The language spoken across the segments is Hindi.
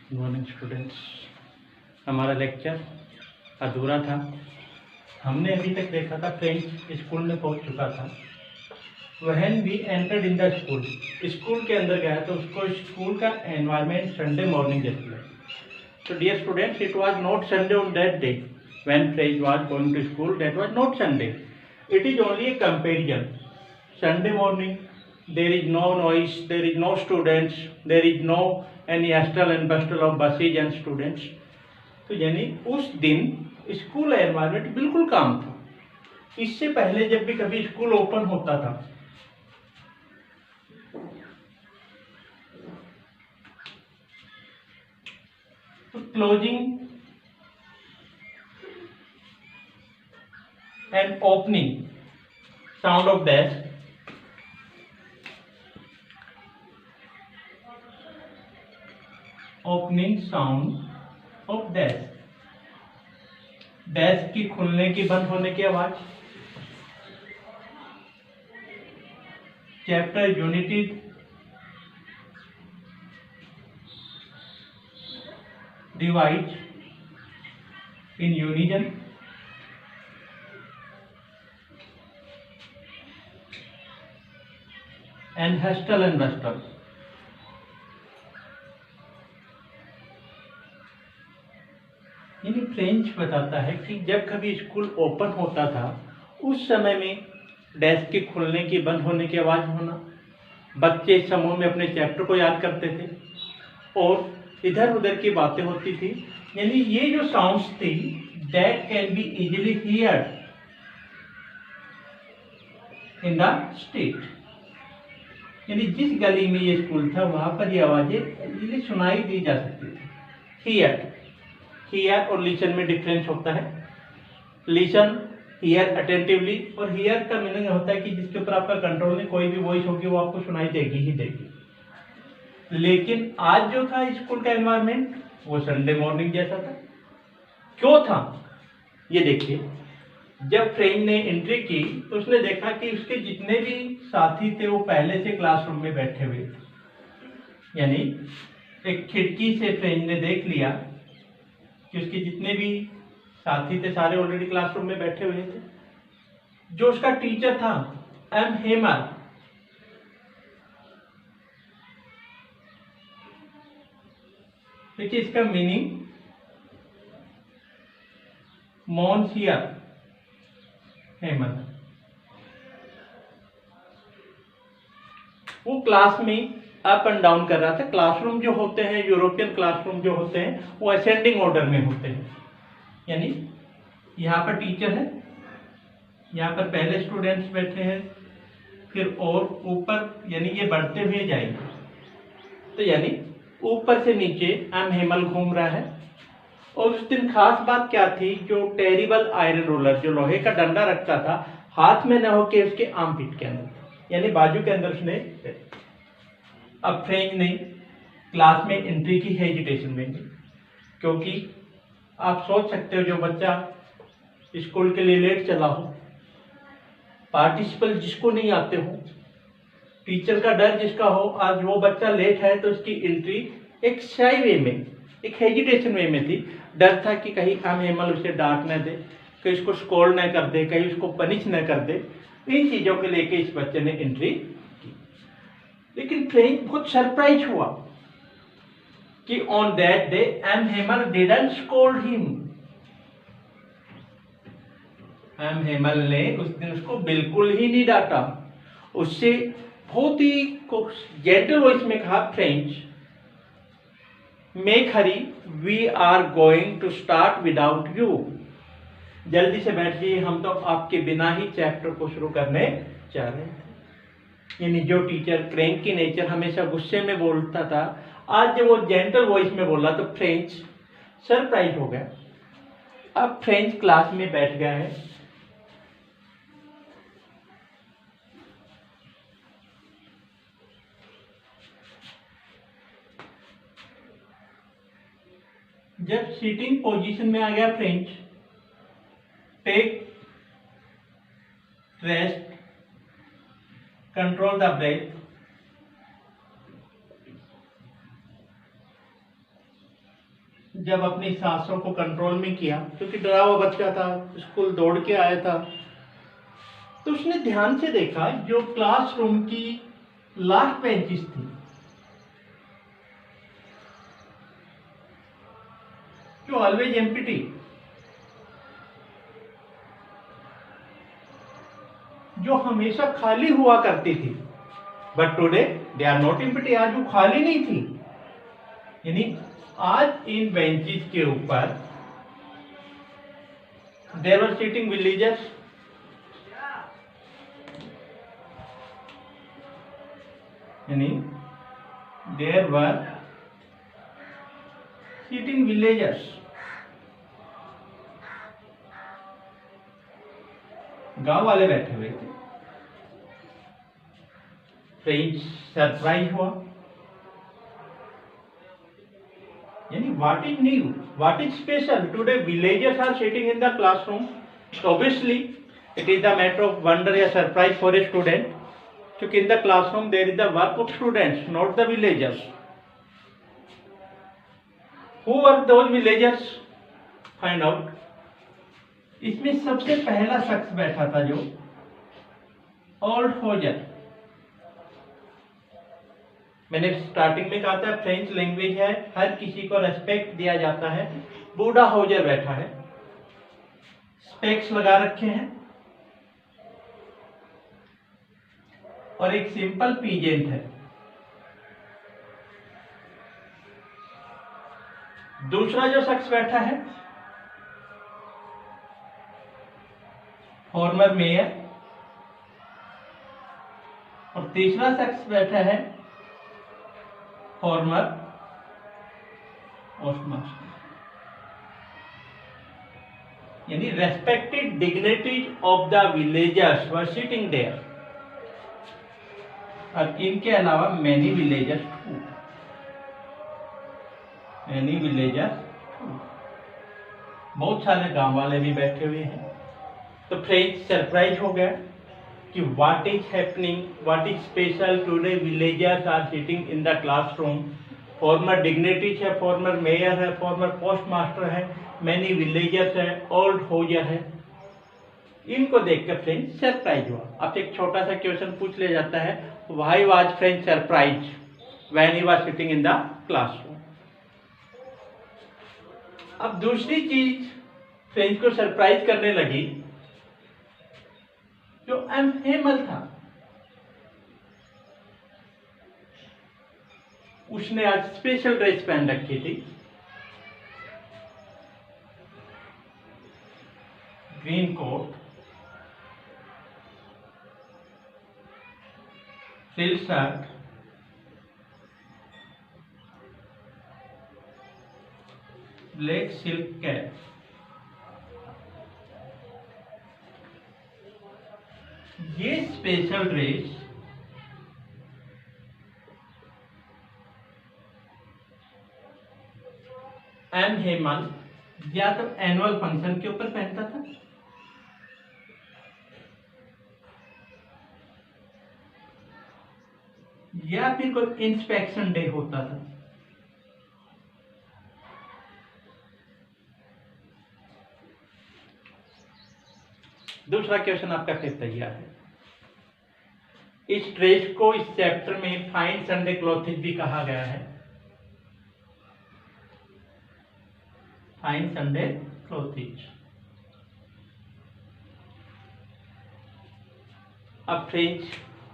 Good morning students. हमारा लेक्चर अधूरा था। हमने अभी तक देखा था फ्रेंच स्कूल में पहुंच चुका था। When we entered in the school, school के अंदर गया तो उसको स्कूल का एनवायरनमेंट संडे मॉर्निंग जैसे लगा। So dear students, it was not Sunday on that day when French was going to school. That was not Sunday. It is only a comparison. Sunday morning, there is no noise, there is no students, there is no any hustle and bustle of buses and students. तो यानी उस दिन स्कूल एनवायरनमेंट बिल्कुल काम था। इससे पहले जब भी कभी स्कूल ओपन होता था तो closing and opening sound of desk, opening sound of desk, desk की खुलने की बंद होने की आवाज, chapter unity divide in unison, and hustle and bustle. यानी फ्रेंच बताता है कि जब कभी स्कूल ओपन होता था उस समय में डेस्क के खुलने की बंद होने की आवाज होना, बच्चे समूह में अपने चैप्टर को याद करते थे और इधर उधर की बातें होती थी। यानी ये जो साउंड्स थी that can be easily heard in the street. यानी जिस गली में ये स्कूल था वहां पर ये आवाजें इजीली सुनाई दी जा सकती थी। हियर और लिसन में डिफरेंस होता है। लिसन हियर अटेंटिवली, और हियर का मीनिंग होता है कि जिसके ऊपर आपका कंट्रोल नहीं, कोई भी वॉइस होगी वो आपको सुनाई देगी ही देगी। लेकिन आज जो था स्कूल का एनवायरनमेंट वो संडे मॉर्निंग जैसा था। क्यों था ये देखिए, जब फ्रेंच ने एंट्री की तो उसने देखा कि उसके जितने भी साथी थे वो पहले से क्लासरूम में बैठे हुए थे। यानी एक खिड़की से फ्रेंच ने देख लिया कि उसके जितने भी साथी थे सारे ऑलरेडी क्लासरूम में बैठे हुए थे। जो उसका टीचर था एम हेमर, देखिए इसका मीनिंग मॉन्सियर हेमर, वो क्लास में अप एंड डाउन कर रहा था। क्लासरूम जो होते हैं, यूरोपियन क्लासरूम जो होते हैं वो असेंडिंग ऑर्डर में होते हैं। यानी यहाँ पर टीचर है, यहाँ पर पहले स्टूडेंट्स बैठे हैं, फिर और ऊपर यानी ये बढ़ते हुए जाएंगे। तो यानी ऊपर से नीचे एम हेमल घूम रहा है। और उस दिन खास बात क्या थी, जो टेरिबल आयरन रोलर, जो लोहे का डंडा रखता था, हाथ में न होके उसके आर्मपिट के अंदर यानी बाजू के अंदर उसने। अब फ्रेंच ने क्लास में एंट्री की हेजिटेशन में, क्योंकि आप सोच सकते हो जो बच्चा स्कूल के लिए लेट चला हो, पार्टिसिपल जिसको नहीं आते हो, टीचर का डर जिसका हो, आज वो बच्चा लेट है तो उसकी एंट्री एक शाई वे में, एक हेजिटेशन वे में थी। डर था कि कहीं हम हेमल उसे डांट न दे, कहीं उसको स्कोल्ड न कर दे, कहीं उसको पनिश न कर दे। इन चीजों को लेके इस बच्चे ने एंट्री की। लेकिन फ्रेंच बहुत सरप्राइज हुआ कि on that day M Hamel didn't scold him. M Hamel ने उस दिन उसको बिल्कुल ही नहीं डांटा। उससे बहुत ही जेंटल वॉइस में कहा, Franz make hurry, we are going to start without you. जल्दी से बैठिए, हम तो आपके बिना ही चैप्टर को शुरू करने जा रहे थे। यानी जो टीचर क्रैंकी नेचर हमेशा गुस्से में बोलता था, आज जब वो जेंटल वॉइस में बोला तो फ्रेंच सरप्राइज हो गया। अब फ्रेंच क्लास में बैठ गया है। जब सीटिंग पोजीशन में आ गया Franz, take rest, control the breath, जब अपनी सांसों को कंट्रोल में किया, क्योंकि डरा हुआ बच्चा था, स्कूल दौड़ के आया था, तो उसने ध्यान से देखा जो क्लासरूम की लास्ट बेंचेस थी, जो ऑलवेज एम्प्टी, जो हमेशा खाली हुआ करती थी, but today they are not empty, आज वो खाली नहीं थी। यानी आज इन बेंचेस के ऊपर देयर वर सिटिंग विलेजर्स, यानी देयर वर सिटिंग विलेजर्स, गांव वाले बैठे हुए थे। फ्रेंच सरप्राइज हुआ, यानी what is new, what is special, today villagers are sitting in the classroom. Obviously it is the matter of wonder या सरप्राइज फॉर ए स्टूडेंट, क्योंकि in the classroom there is the work of students, not the villagers. Who were those villagers, find out. इसमें सबसे पहला शख्स बैठा था जो ओल्ड होजर। मैंने स्टार्टिंग में कहा था फ्रेंच लैंग्वेज है, हर किसी को रेस्पेक्ट दिया जाता है। बूढ़ा होजर बैठा है, स्पेक्स लगा रखे हैं, और एक सिंपल पीजेंट है। दूसरा जो शख्स बैठा है फॉर्मर मेयर, और तीसरा शख्स बैठा है फॉर्मर पोस्टमास्टर। यानी respected dignities of the villagers were sitting there. और इनके अलावा many villagers too, many villagers too, बहुत सारे गांव वाले भी बैठे हुए हैं। तो फ्रेंच सरप्राइज हो गया कि what is happening, what is special, today villagers are sitting in the classroom. Former dignities है, फॉर्मर मेयर है, फॉर्मर पोस्ट मास्टर है, मैनी विलेजर्स है, ओल्ड होजर है। इनको देखकर फ्रेंच सरप्राइज हुआ। अब एक छोटा सा क्वेश्चन पूछ लिया जाता है, why was French surprise when he was sitting in the classroom. अब दूसरी चीज फ्रेंच को सरप्राइज करने लगी, जो एम्फेमल था, उसने आज स्पेशल ड्रेस पहन रखी थी, green coat, silk shirt, black silk cap. ये स्पेशल ड्रेस एम हेमंत या तो एनुअल फंक्शन के ऊपर पहनता था, या फिर कोई इंस्पेक्शन डे होता था। दूसरा क्वेश्चन आपका फिर तैयार है। इस ड्रेस को इस चैप्टर में फाइन संडे क्लॉथेज भी कहा गया है। Fine Sunday clothes. अब फ्रेंच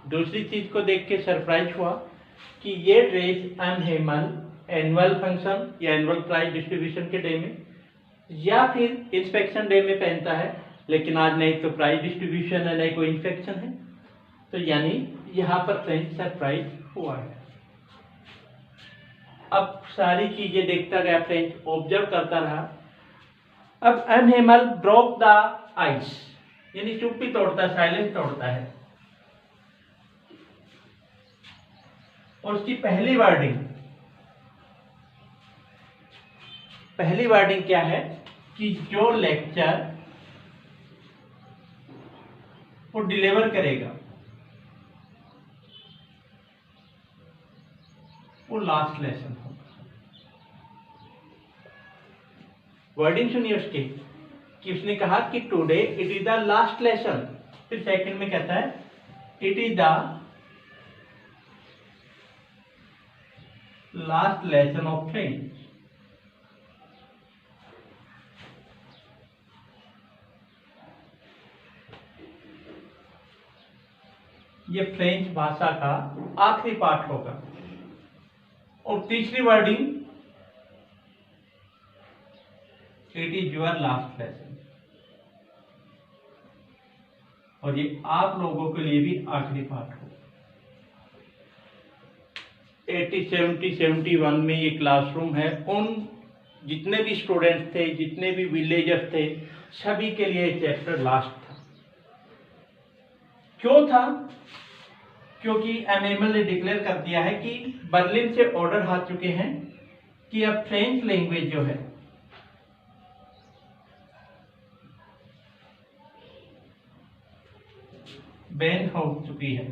दूसरी चीज को देख के सरप्राइज हुआ कि ये ड्रेस अनहेमल एनुअल फंक्शन या एनुअल प्राइज डिस्ट्रीब्यूशन के डे में या फिर इंस्पेक्शन डे में पहनता है, लेकिन आज नहीं तो प्राइज डिस्ट्रीब्यूशन है, नहीं कोई इंस्पेक्शन है। तो यानी यहां पर फ्रेंच सरप्राइज हुआ है। अब सारी चीजें देखता गया फ्रेंच, ऑब्जर्व करता रहा। अब अनहेमल ब्रोक द आइस, यानी चुप्पी तोड़ता, साइलेंस तोड़ता है। और उसकी पहली वर्डिंग क्या है कि जो लेक्चर वो डिलीवर करेगा वो लास्ट लेसन होगा। वर्डिंग सुनिए उसके, कि उसने कहा कि today it is the last lesson. फिर सेकंड में कहता है it is the last lesson of French. ये फ्रेंच भाषा का आखिरी पाठ होगा। और तीसरी wording it is your last lesson, और ये आप लोगों के लिए भी आखिरी पाठ होगा। 80, 70, 71 में ये क्लासरूम है। उन जितने भी स्टूडेंट्स थे, जितने भी विलेजर्स थे, सभी के लिए चैप्टर लास्ट था। क्यों था? क्योंकि एमएमएल ने डिक्लेयर कर दिया है कि बर्लिन से ऑर्डर आ चुके हैं कि अब फ्रेंच लैंग्वेज जो है बैन हो चुकी है।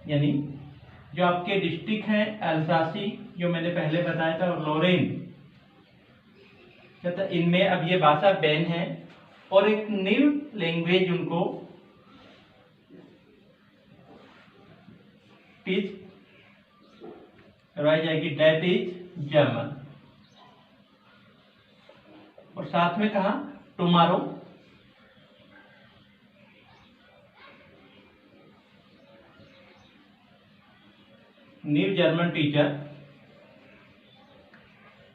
यानी जो आपके डिस्ट्रिक्ट हैं एल्सासी, जो मैंने पहले बताया था, और लोरेन, तो इनमें अब ये भाषा बैन है और एक न्यू लैंग्वेज उनको टीच करवाई जाएगी, दैट इज जर्मन। और साथ में कहा tomorrow new German teacher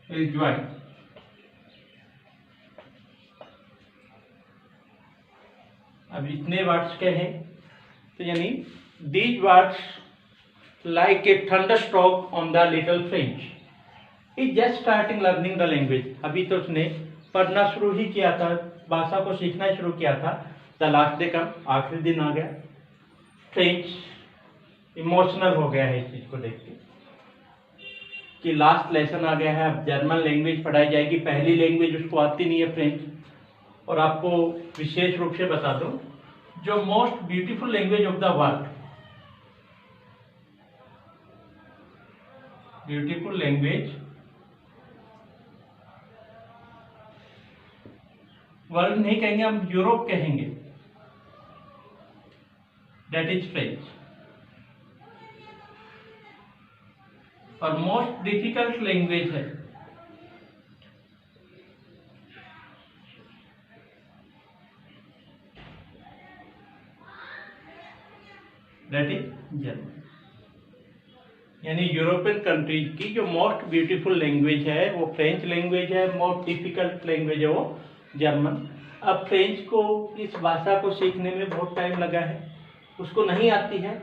will join. अब इतने वर्ड्स के हैं, तो यानी these words like a thunderstroke on the little French is just starting learning the language. अभी तो उसने पढ़ना शुरू ही किया था, भाषा को सीखना शुरू किया था। द लास्ट डे कम, आखिरी दिन आ गया। फ्रेंच इमोशनल हो गया है इस चीज को देख के कि लास्ट लेसन आ गया है, अब जर्मन लैंग्वेज पढ़ाई जाएगी। पहली लैंग्वेज उसको आती नहीं है फ्रेंच। और आपको विशेष रूप से बता दूं, जो most beautiful language of the world, beautiful language world नहीं कहेंगे, हम यूरोप कहेंगे, दैट इज फ्रेंच। और मोस्ट डिफिकल्ट लैंग्वेज है दैट इज जर्मन। यानी यूरोपियन कंट्रीज की जो मोस्ट ब्यूटीफुल लैंग्वेज है वो फ्रेंच लैंग्वेज है, मोस्ट डिफिकल्ट लैंग्वेज है वो जर्मन। अब फ्रेंच को, इस भाषा को सीखने में बहुत टाइम लगा है, उसको नहीं आती है,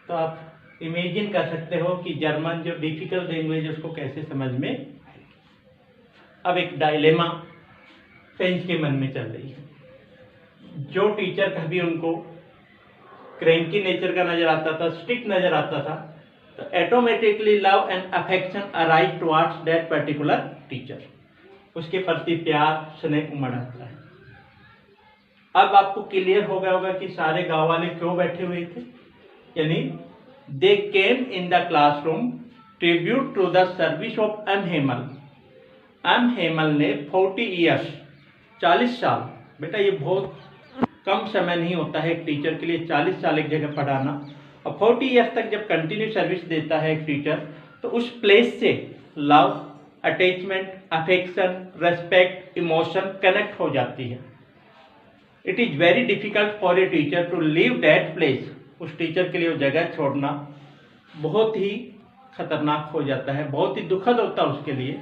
तो आप इमेजिन कर सकते हो कि जर्मन जो डिफिकल्ट लैंग्वेज है उसको कैसे समझ में आएगी। अब एक डायलेमा फ्रेंच के मन में चल रही है। जो टीचर कभी उनको क्रैंकी नेचर का नजर आता था, स्ट्रिक्ट नजर आता था, तो automatically love and affection arise towards that particular teacher. उसके प्रति प्यार, स्नेह उमड़ आता है। अब आपको क्लियर हो गया होगा कि सारे गांव वाले क्यों बैठे हुए थे। यानी they came in the classroom tribute to the service of M Hamel. M Hamel ने 40 ईयर्स, 40 साल, बेटा ये बहुत कम समय नहीं होता है एक टीचर के लिए 40 साल एक जगह पढ़ाना। और 40 ईयर्स तक जब कंटिन्यू सर्विस देता है एक टीचर, तो उस प्लेस से love, attachment, affection, respect, emotion connect हो जाती है। It is very difficult for a teacher to leave that place. उस टीचर के लिए वो जगह छोड़ना बहुत ही खतरनाक हो जाता है, बहुत ही दुखद होता है उसके लिए।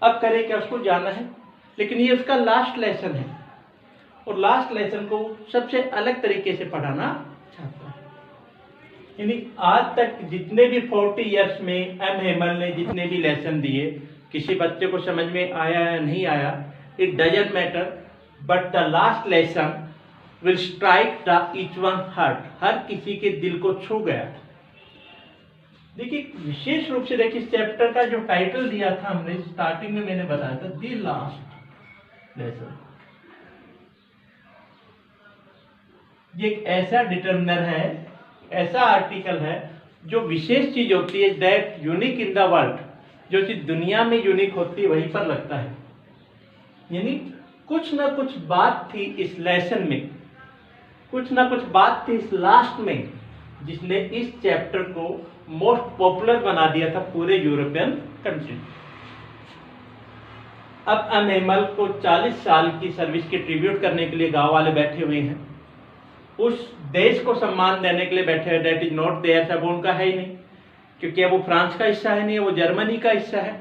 अब करे क्या, उसको जाना है, लेकिन ये उसका लास्ट लेसन है और लास्ट लेसन को सबसे अलग तरीके से पढ़ाना चाहता है। यानी आज तक जितने भी 40 ईयर्स में एम हेमल ने जितने भी लेसन दिए, किसी बच्चे को समझ में आया या नहीं आया, it doesn't matter, but the last lesson will strike the each one heart. हर किसी के दिल को छू गया। देखिए विशेष रूप से देखिए, इस चैप्टर का जो टाइटल दिया था हमने स्टार्टिंग में, मैंने बताया था द लास्ट लेसन। ये एक ऐसा डिटर्मिनर है, ऐसा आर्टिकल है जो विशेष चीज होती है, that unique in the world, जो चीज दुनिया में यूनिक होती है वहीं पर लगता है। यानी कुछ ना कुछ बात थी इस लेसन में, कुछ ना कुछ बात थी इस लास्ट में, जिसने इस चैप्टर को मोस्ट पॉपुलर बना दिया था पूरे यूरोपियन कंट्री। अब अनएमल को 40 साल की सर्विस की ट्रिब्यूट करने के लिए गांव वाले बैठे हुए हैं, उस देश को सम्मान देने के लिए बैठे हैं। दैट इज नॉट देयर, अब उनका है ही नहीं, क्योंकि वो फ्रांस का हिस्सा है नहीं, वो जर्मनी का हिस्सा है।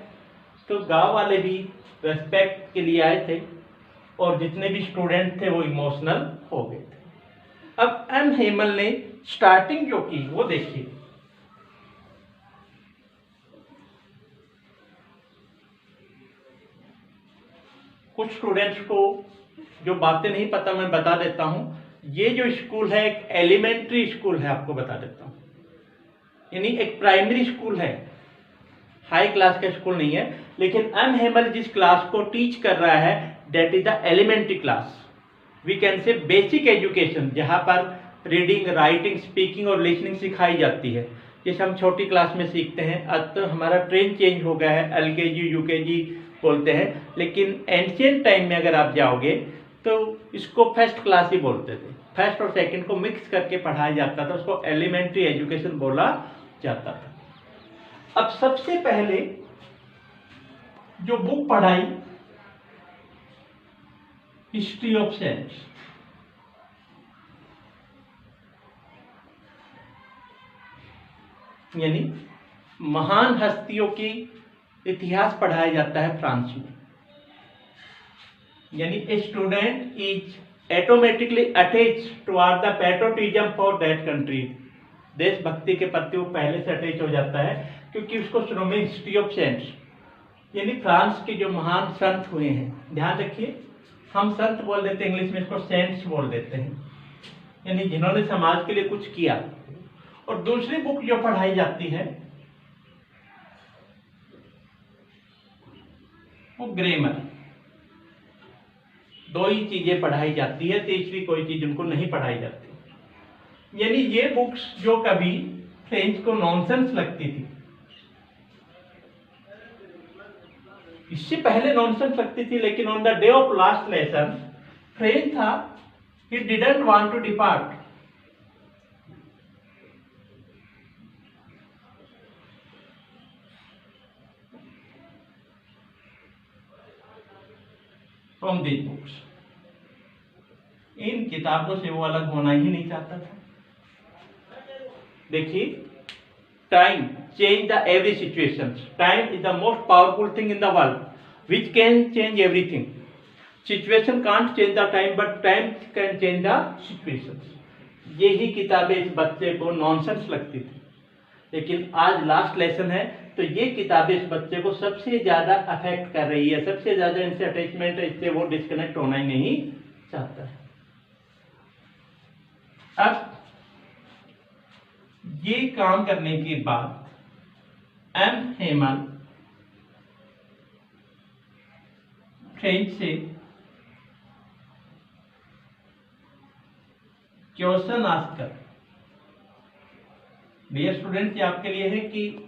तो गांव वाले भी रेस्पेक्ट के लिए आए थे और जितने भी स्टूडेंट थे वो इमोशनल हो गए थे। अब एम हेमल ने स्टार्टिंग जो की वो देखिए। कुछ स्टूडेंट्स को जो बातें नहीं पता मैं बता देता हूं। ये जो स्कूल है एक एलिमेंट्री स्कूल है, आपको बता देता हूं, यानी एक प्राइमरी स्कूल है, हाई क्लास का स्कूल नहीं है। लेकिन एम हेमल जिस क्लास को टीच कर रहा है that is the elementary class, we can say basic education, जहां पर रीडिंग, राइटिंग, स्पीकिंग और लिसनिंग सिखाई जाती है, जैसे हम छोटी क्लास में सीखते हैं। अब तो हमारा ट्रेंड चेंज हो गया है, एलकेजी यूकेजी बोलते हैं, लेकिन एंशिएंट टाइम में अगर आप जाओगे तो इसको फर्स्ट क्लास ही बोलते थे। फर्स्ट और सेकंड को मिक्स करके पढ़ाया जाता था, उसको एलिमेंट्री एजुकेशन बोला जाता था। अब सबसे पहले जो बुक पढ़ाई, हिस्ट्री ऑफ साइंस, यानी महान हस्तियों की इतिहास पढ़ाया जाता है फ्रांस में। यानी a student is automatically attach toward the patriotism for that country, देशभक्ति के प्रति वो पहले से अटैच हो जाता है, क्योंकि उसको शुरू में हिस्ट्री ऑफ साइंस, यानी फ्रांस के जो महान संत हुए हैं, ध्यान रखिए हम संत बोल देते हैं, इंग्लिश में इसको सेंट्स बोल देते हैं, यानी जिन्होंने समाज के लिए कुछ किया। और दूसरी बुक जो पढ़ाई जाती है वो ग्रामर, दो ही चीजें पढ़ाई जाती है, तीसरी कोई चीज उनको नहीं पढ़ाई जाती। यानी ये बुक्स जो कभी फ्रेंच को नॉनसेंस लगती थी, इससे पहले नॉनसेंस लगती थी, लेकिन on the day of last lesson French था, he didn't want to depart. From these books, इन किताबों से वो अलग होना ही नहीं चाहता था। देखिए, time change the every situation, time is the most powerful thing in the world which can change everything. Situation can't change the time but time can change the situation. यही किताबें इस बच्चे को नॉनसेंस लगती थी, लेकिन आज लास्ट लेसन है तो ये किताबें इस बच्चे को सबसे ज्यादा अफेक्ट कर रही है, सबसे ज्यादा इनसे अटैचमेंट है, इससे वो डिस्कनेक्ट होना ही नहीं चाहता है। अब ये काम करने के बाद एम हेमल फ्रेंच से क्वेश्चन आस्क कर, डियर स्टूडेंट, ये आपके लिए है कि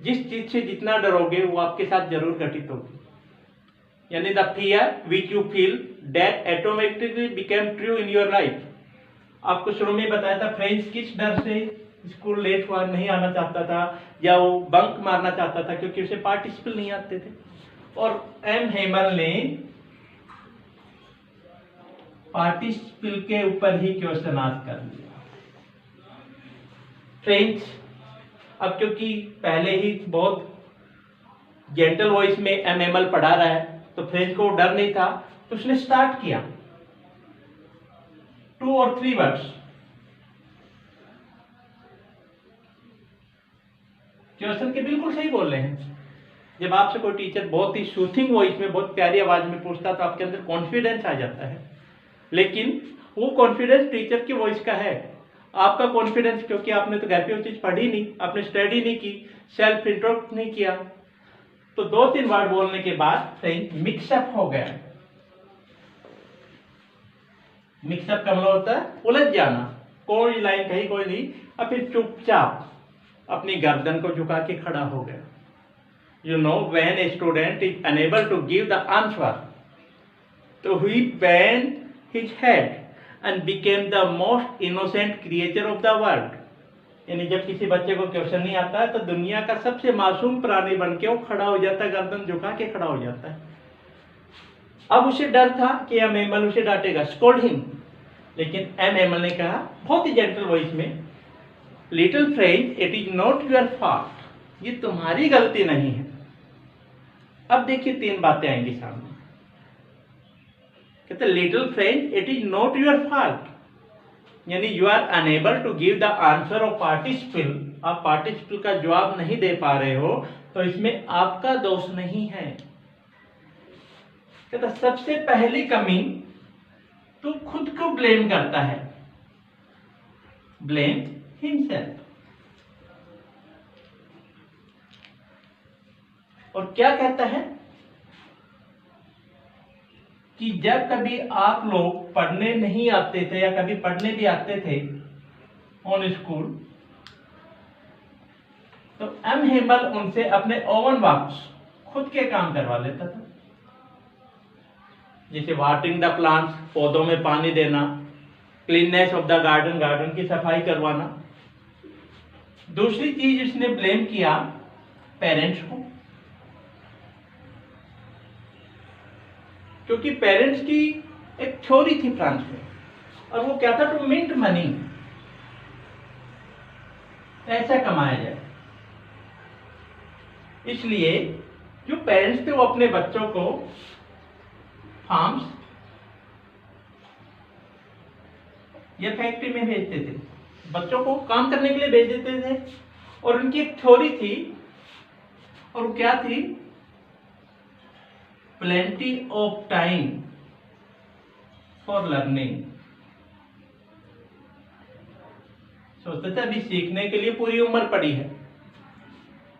जिस चीज से जितना डरोगे वो आपके साथ जरूर घटित होगी। यानी the fear which you feel that automatically became true in your life. आपको शुरू में बताया था फ्रेंच किस डर से स्कूल लेट हुआ नहीं आना चाहता था, या वो बंक मारना चाहता था क्योंकि उसे पार्टिसिपल नहीं आते थे। और एम हेमल ने पार्टिसिपल के ऊपर ही क्वेश्चन आस्क कर दिया। फ्रेंच अब क्योंकि पहले ही बहुत जेंटल वॉइस में एम हेमल पढ़ा रहा है तो फ्रेंच को डर नहीं था, तो उसने स्टार्ट किया 2 और 3 वर्ड्स। क्वेश्चन के बिल्कुल सही बोल रहे हैं। जब आपसे कोई टीचर बहुत ही सूथिंग वॉइस में, बहुत प्यारी आवाज में पूछता तो आपके अंदर कॉन्फिडेंस आ जाता है, लेकिन वो कॉन्फिडेंस टीचर की वॉइस का है। आपका कॉन्फिडेंस, क्योंकि आपने तो घर पे वो चीज पढ़ी नहीं, आपने स्टडी नहीं की, सेल्फ इंट्रोडक्ट नहीं किया, तो 2-3 वर्ड बोलने के बाद फ्रेंच मिक्सअप हो गया। मिक्सअप का मतलब होता है उलझ जाना, कोई लाइन कही कोई नहीं, और फिर चुपचाप अपनी गर्दन को झुका के खड़ा हो गया। You know, when a student is unable to give the answer, so he bent his head and became the most innocent creature of the world. यानी जब किसी बच्चे को क्वेश्चन नहीं आता है तो दुनिया का सबसे मासूम प्राणी बन के वो खड़ा हो जाता है, गर्दन झुका के खड़ा हो जाता है। अब उसे डर था कि एम एमल उसे डांटेगा, स्कोल्ड हिम, लेकिन एम एमल ने कहा बहुत ही जेंटल वॉइस में, little friend it is not your fault, ये तुम्हारी गलती नहीं है। अब देखिए 3 बातें आएंगी सामने। कहते little friend it is not your fault, यानी you are unable to give the answer of participle, आप पार्टिसिपल का जवाब नहीं दे पा रहे हो तो इसमें आपका दोष नहीं है। कहता सबसे पहली कमी तू खुद को ब्लेम करता है, ब्लेम हिमसेल्फ। और क्या कहता है कि जब कभी आप लोग पढ़ने नहीं आते थे या कभी पढ़ने भी आते थे ऑन स्कूल, तो एम हेमल उनसे अपने ओवन वर्क्स खुद के काम करवा लेता था, जैसे वाटरिंग द प्लांट्स, पौधों में पानी देना, cleanness of the garden, garden की सफाई करवाना। दूसरी चीज इसने ब्लेम किया पेरेंट्स को, क्योंकि पेरेंट्स की एक थ्योरी थी फ्रांस में, और वो क्या था, टू मिंट मनी, पैसा कमाया जाए। इसलिए जो पेरेंट्स थे वो अपने बच्चों को फार्म्स या फैक्ट्री में भेजते थे, बच्चों को काम करने के लिए भेज देते थे, और उनकी एक थ्योरी थी, और वो क्या थी, plenty of time for learning। सोचते थे अभी सीखने के लिए पूरी उम्र पड़ी है,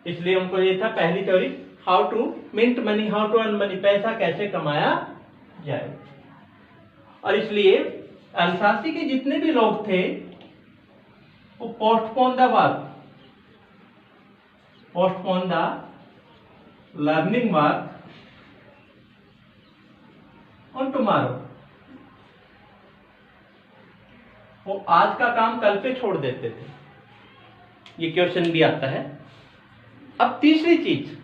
इसलिए उनको ये था पहली theory, how to mint money, how to earn money, पैसा कैसे कमाया जाए। और इसलिए अल्सासी के जितने भी लोग थे वो postpone the work, postpone the learning work और टुमारो, वो आज का काम कल पे छोड़ देते थे। ये क्वेश्चन भी आता है। अब तीसरी चीज,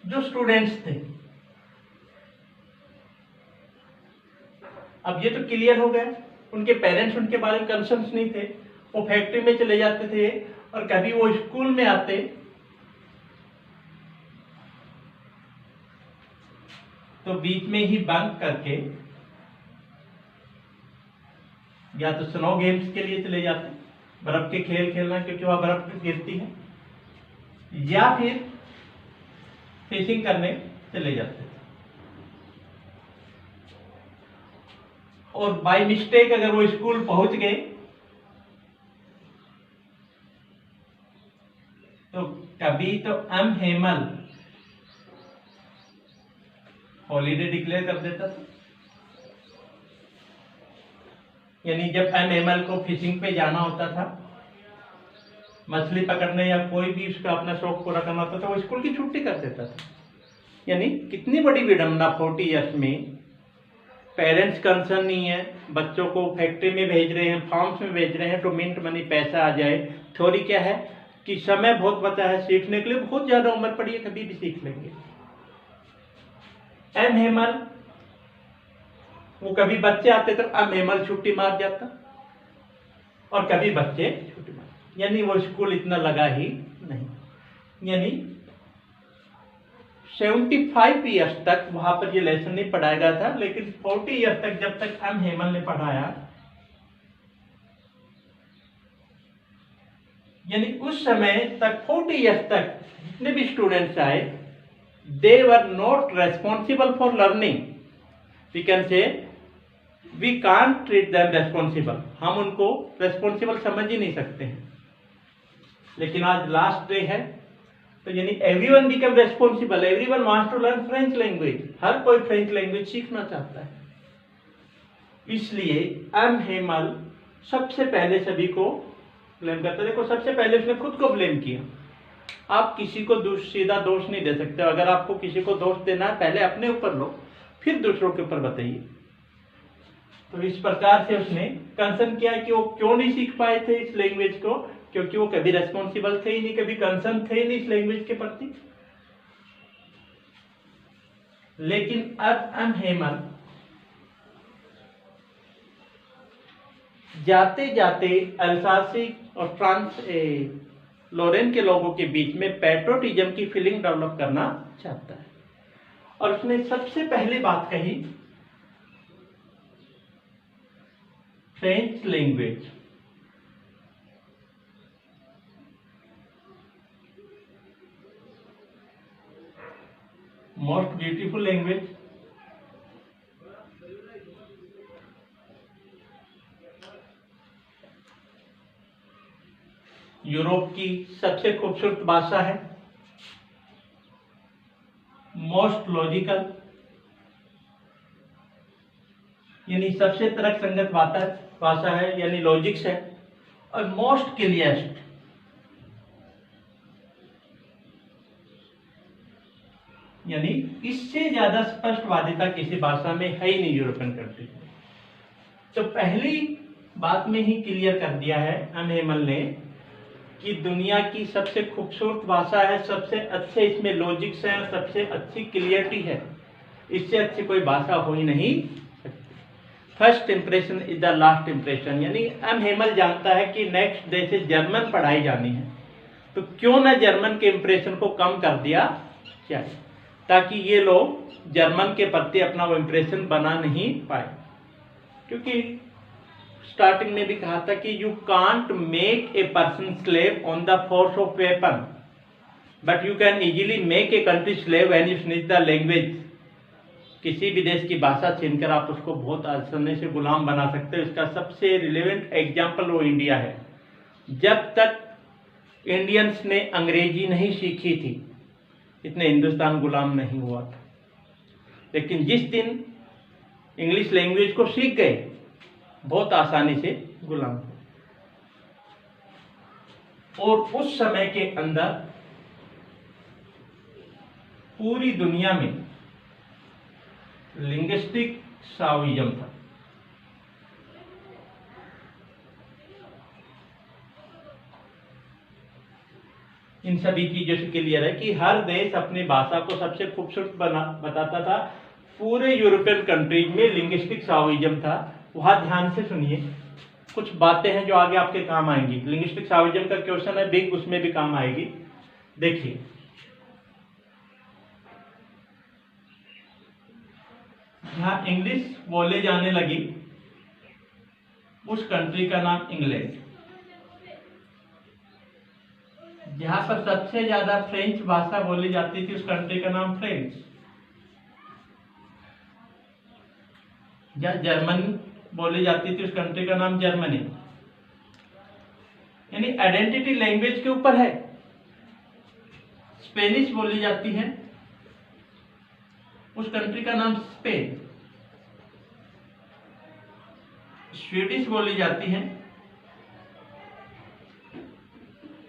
जो स्टूडेंट्स थे, अब ये तो क्लियर हो गया, उनके पेरेंट्स उनके बारे में कंसर्न्स नहीं थे, वो फैक्ट्री में चले जाते थे, और कभी वो स्कूल में आते तो बीच में ही बंक करके या तो स्नो गेम्स के लिए चले जाते, बर्फ के खेल खेलना क्योंकि वहां बर्फ गिरती है, या फिर फिशिंग करने चले जाते थे। और बाय मिस्टेक अगर वो स्कूल पहुंच गए तो कभी तो एम हेमल हॉलीडे डिक्लेयर कर देता था, यानी जब एम हेमल को फिशिंग पे जाना होता था, मछली पकड़ने या कोई भी उसका अपना शौक पूरा करना होता था, वो स्कूल की छुट्टी कर देता था। यानी कितनी बड़ी विडंबना 40 ईयर्स में, पेरेंट्स कंसर्न नहीं है, बच्चों को फैक्ट्री में भेज रहे हैं, फार्म्स में भेज रहे हैं, टू मिंट मनी, पैसा आ जाए। थ्योरी क्या है कि समय बहुत बचा है सीखने के लिए, बहुत ज्यादा उम्र पड़ी है, कभी भी सीख लेंगे। एम हेमल, वो कभी बच्चे आते तो एम हेमल छुट्टी मार जाता, और कभी बच्चे छुट्टी मार, यानी वो स्कूल इतना लगा ही नहीं। यानी 75 ईयर्स तक वहां पर ये लेसन नहीं पढ़ाया गया था, लेकिन 40 ईयर्स तक जब तक एम हेमल ने पढ़ाया, यानी उस समय तक 40 ईयर्स तक जितने भी स्टूडेंट्स आए, they were not responsible for learning. We can say we can't treat them responsible, हम उनको रेस्पॉन्सिबल समझ ही नहीं सकते हैं। लेकिन आज लास्ट डे है, तो यानी everyone become responsible, everyone wants to learn French language, हर कोई फ्रेंच लैंग्वेज सीखना चाहता है। इसलिए एम हेमल सबसे पहले सभी को ब्लेम करता है। देखो, सबसे पहले उसने खुद को ब्लेम किया। आप किसी को सीधा दोष नहीं दे सकते। अगर आपको किसी को दोष देना है, पहले अपने ऊपर लो, फिर दूसरों के ऊपर बताइए। तो इस प्रकार से उसने कंसर्न किया कि वो क्यों नहीं सीख पाए थे इस लैंग्वेज को, क्योंकि वो कभी रेस्पॉन्सिबल थे ही नहीं, कभी कंसर्न थे ही नहीं इस लैंग्वेज के प्रति। लेकिन अब एम हेमल जाते जाते अल्सासिक और फ्रांस लोरेन के लोगों के बीच में पैट्रोटिज्म की फीलिंग डेवलप करना चाहता है। और उसने सबसे पहली बात कही French language. Most beautiful language, Europe की सबसे खूबसूरत भाषा है, मोस्ट लॉजिकल यानी सबसे तर्क संगत भाषा है, यानी लॉजिक्स है, और मोस्ट क्लियरेस्ट यानी इससे ज्यादा स्पष्टवादिता किसी भाषा में है ही नहीं यूरोपियन कंट्री में। तो पहली बात में ही क्लियर कर दिया है एम हेमल ने कि दुनिया की सबसे खूबसूरत भाषा है, सबसे अच्छे इसमें लॉजिक्स हैं, सबसे अच्छी क्लियरिटी है, इससे अच्छी कोई भाषा हो ही नहीं सकती। First impression is the last impression, यानी एम हेमल जानता है कि नेक्स्ट डे से जर्मन पढ़ाई जानी है, तो क्यों ना जर्मन के इंप्रेशन को कम कर दिया जाए, ताकि ये लोग जर्मन के प्रति अपना वो इंप्रेशन बना नहीं पाए। क्योंकि स्टार्टिंग में भी कहा था कि you can't make a person slave on the force of weapon, but you can easily make a country slave when you snitch the language. किसी भी देश की भाषा छीनकर आप उसको बहुत आसानी से गुलाम बना सकते हो। इसका सबसे रिलेवेंट एग्जाम्पल वो इंडिया है। जब तक इंडियंस ने अंग्रेजी नहीं सीखी थी, इतने हिंदुस्तान गुलाम नहीं हुआ था। लेकिन जिस दिन इंग्लिश लैंग्वेज को सीख गए, बहुत आसानी से गुलाम हुए। और उस समय के अंदर पूरी दुनिया में लिंग्विस्टिक शाओइज्म था। इन सभी चीजों से क्लियर है कि हर देश अपनी भाषा को सबसे खूबसूरत बताता था। पूरे यूरोपियन कंट्रीज में लिंग्विस्टिक शाओइज्म था। वहां ध्यान से सुनिए, कुछ बातें हैं जो आगे आपके काम आएंगी। लिंग्विस्टिक शाओइज्म का क्वेश्चन है बिग, उसमें भी काम आएगी। देखिए, जहां इंग्लिश बोले जाने लगी उस कंट्री का नाम इंग्लैंड। जहां पर सबसे ज्यादा फ्रेंच भाषा बोली जाती थी उस कंट्री का नाम फ्रेंच। जहां जर्मन बोली जाती थी उस कंट्री का नाम जर्मनी। यानी आइडेंटिटी लैंग्वेज के ऊपर है। स्पेनिश बोली जाती है, उस कंट्री का नाम स्पेन। स्वीडिश बोली जाती है,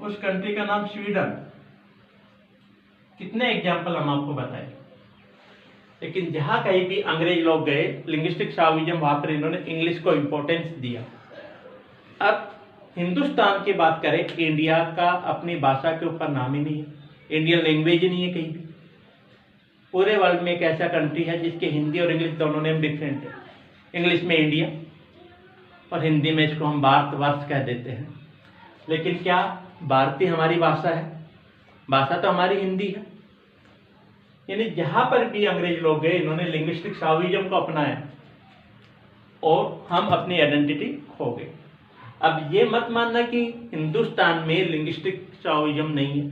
उस कंट्री का नाम स्वीडन। कितने एग्जाम्पल हम आपको बताएं। लेकिन जहां कहीं भी अंग्रेज लोग गए, लिंग्विस्टिक शाओइज्म, वहां पर इन्होंने इंग्लिश को इंपॉर्टेंस दिया। अब हिंदुस्तान की बात करें, इंडिया का अपनी भाषा के ऊपर नाम ही नहीं है, इंडियन लैंग्वेज ही नहीं है कहीं भी। पूरे वर्ल्ड में एक ऐसा कंट्री है जिसके हिंदी और इंग्लिश दोनों नेम डिफरेंट है। इंग्लिश में इंडिया और हिंदी में इसको हम भारतवर्ष कह देते हैं। लेकिन क्या भारतीय हमारी भाषा है? भाषा तो हमारी हिंदी है। यानी जहां पर भी अंग्रेज लोग गए, इन्होंने लिंग्विस्टिक शाओइज्म को अपनाया और हम अपनी आइडेंटिटी खो गए। अब ये मत मानना कि हिंदुस्तान में लिंग्विस्टिक शाओइज्म नहीं है।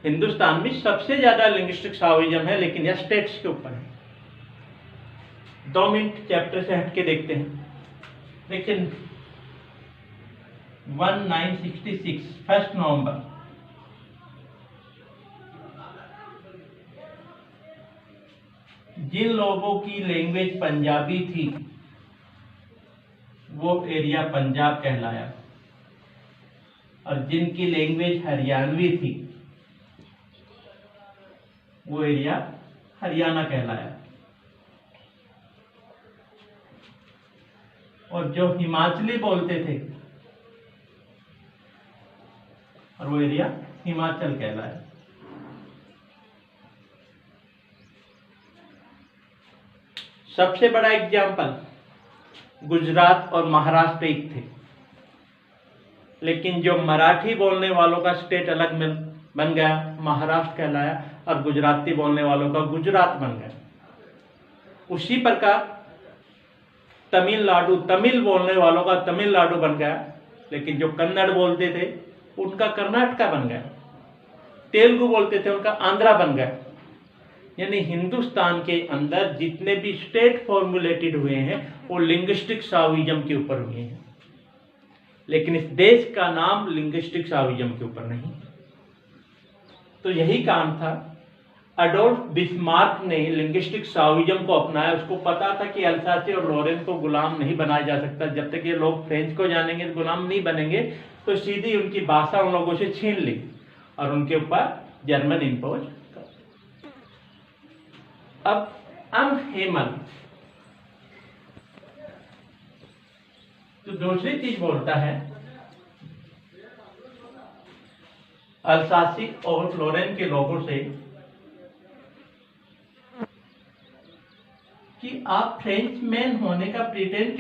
हिंदुस्तान में सबसे ज्यादा लिंग्विस्टिक शाओइज्म है, लेकिन यह स्टेट्स के ऊपर है। 2 मिनट चैप्टर से हटके देखते हैं। लेकिन 1966 1 नवंबर, जिन लोगों की लैंग्वेज पंजाबी थी वो एरिया पंजाब कहलाया, और जिनकी लैंग्वेज हरियाणवी थी वो एरिया हरियाणा कहलाया, और जो हिमाचली बोलते थे और वो एरिया हिमाचल कहलाया। सबसे बड़ा एग्जाम्पल गुजरात और महाराष्ट्र एक थे, लेकिन जो मराठी बोलने वालों का स्टेट अलग बन गया, महाराष्ट्र कहलाया, और गुजराती बोलने वालों का गुजरात बन गया। उसी प्रकार तमिलनाडु, तमिल बोलने वालों का तमिलनाडु बन गया, लेकिन जो कन्नड़ बोलते थे उनका कर्नाटका बन गया, तेलुगु बोलते थे उनका आंध्रा बन गया। यानी हिंदुस्तान के अंदर जितने भी स्टेट फॉर्मुलेटेड हुए हैं वो लिंग्विस्टिक साविज्म के ऊपर हुए हैं, लेकिन इस देश का नाम लिंग्विस्टिक साविज्म के ऊपर नहीं। तो यही काम था, अडोल्फ बिस्मार्क ने लिंग्विस्टिक साविज्म को अपनाया। उसको पता था कि अल्सासी और लॉरेंस को गुलाम नहीं बनाया जा सकता, जब तक ये लोग फ्रेंच को जानेंगे गुलाम नहीं बनेंगे, तो सीधी उनकी भाषा उन लोगों से छीन ली और उनके ऊपर जर्मन इंपोज कर। अब हेमल तो दूसरी चीज बोलता है अल्सासी और फ्लोरेंस के लोगों से कि आप फ्रेंचमैन होने का प्रिटेंड